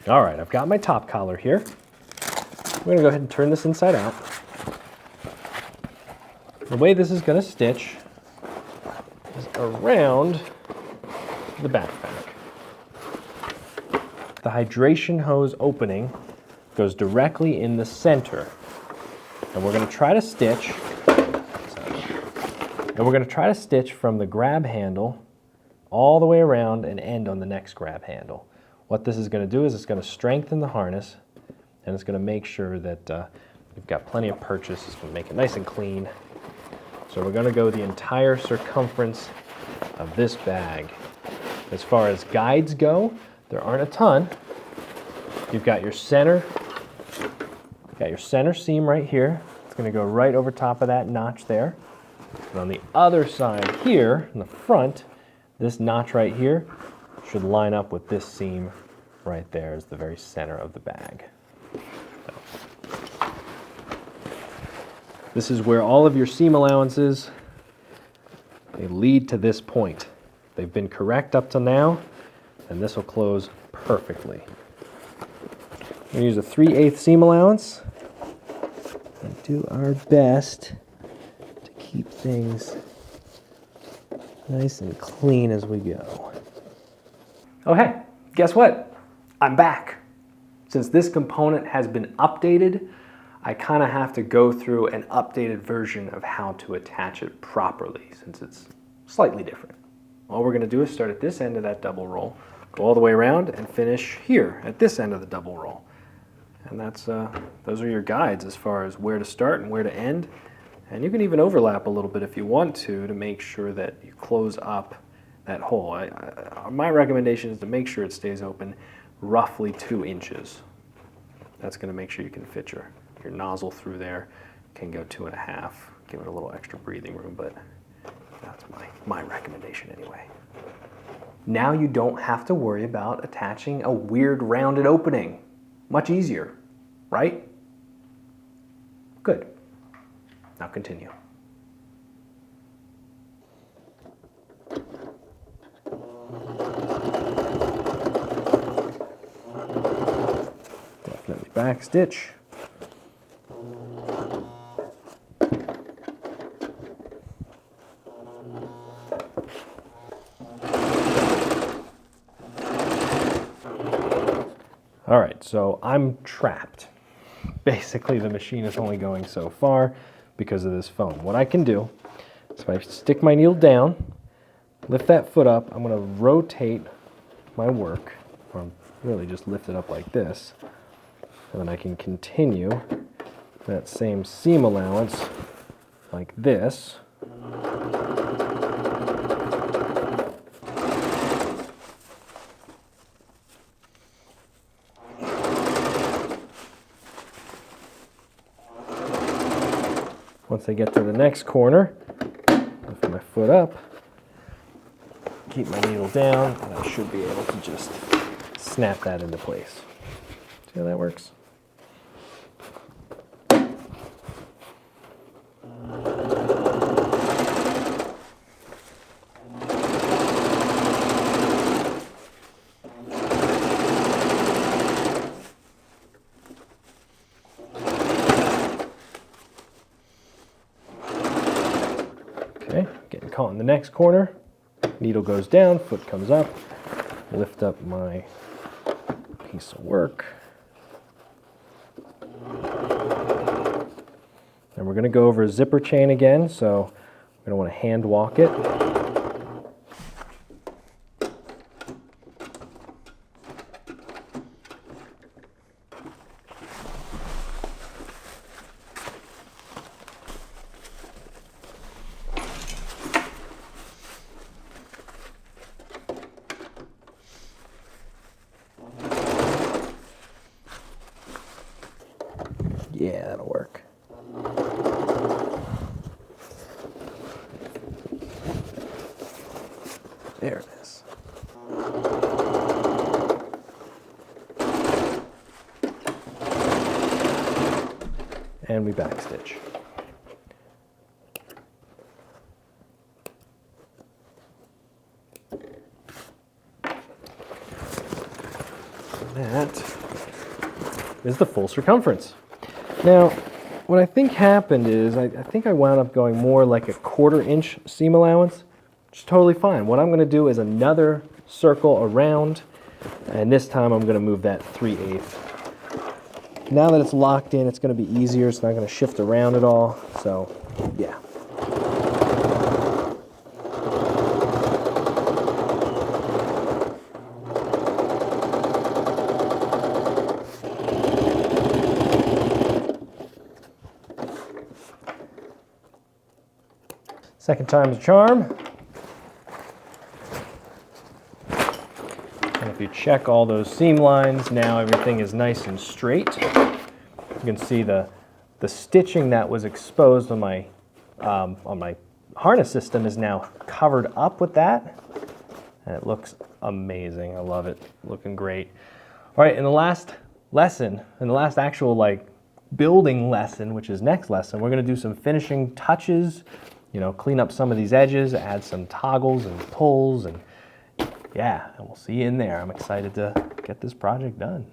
All right, I've got my top collar here. I'm gonna go ahead and turn this inside out. The way this is gonna stitch is around the backpack. The hydration hose opening goes directly in the center. And we're gonna try to stitch, from the grab handle all the way around and end on the next grab handle. What this is gonna do is it's gonna strengthen the harness, and it's gonna make sure that you've got plenty of purchase. It's gonna make it nice and clean. So we're gonna go the entire circumference of this bag. As far as guides go, there aren't a ton. You've got your center seam right here. It's gonna go right over top of that notch there. And on the other side here, in the front, this notch right here should line up with this seam right there as the very center of the bag. So, this is where all of your seam allowances, they lead to this point. They've been correct up to now, and this will close perfectly. We're going to use a 3/8 seam allowance and do our best to keep things nice and clean as we go. Oh hey, guess what? I'm back. Since this component has been updated, I kind of have to go through an updated version of how to attach it properly, since it's slightly different. All we're going to do is start at this end of that double roll, go all the way around, and finish here at this end of the double roll. And that's those are your guides as far as where to start and where to end. And you can even overlap a little bit if you want to make sure that you close up that hole. My recommendation is to make sure it stays open roughly 2 inches. That's going to make sure you can fit your nozzle through there. Can go 2.5, give it a little extra breathing room, but that's my recommendation anyway. Now you don't have to worry about attaching a weird rounded opening. Much easier, right? Good. Now continue. Definitely back stitch. All right, so I'm trapped. Basically, the machine is only going so far because of this foam. What I can do is if I stick my needle down, lift that foot up, I'm gonna rotate my work, or really just lift it up like this, and then I can continue that same seam allowance like this. Once I get to the next corner, lift my foot up, keep my needle down, and I should be able to just snap that into place. See how that works? Okay, getting caught in the next corner. Needle goes down, foot comes up. Lift up my piece of work. And we're going to go over a zipper chain again, so we're going to want to hand walk it. Yeah, that'll work. There it is. And we backstitch. That is the full circumference. Now, what I think happened is, I think I wound up going more like a 1/4 inch seam allowance, which is totally fine. What I'm going to do is another circle around, and this time I'm going to move that 3/8. Now that it's locked in, it's going to be easier. It's not going to shift around at all. So, yeah. Second time's a charm. And if you check all those seam lines, now everything is nice and straight. You can see the stitching that was exposed on my harness system is now covered up with that. And it looks amazing. I love it. Looking great. All right, in the last lesson, in the last actual like building lesson, which is next lesson, we're going to do some finishing touches. You know, clean up some of these edges, add some toggles and pulls, and yeah, and we'll see you in there. I'm excited to get this project done.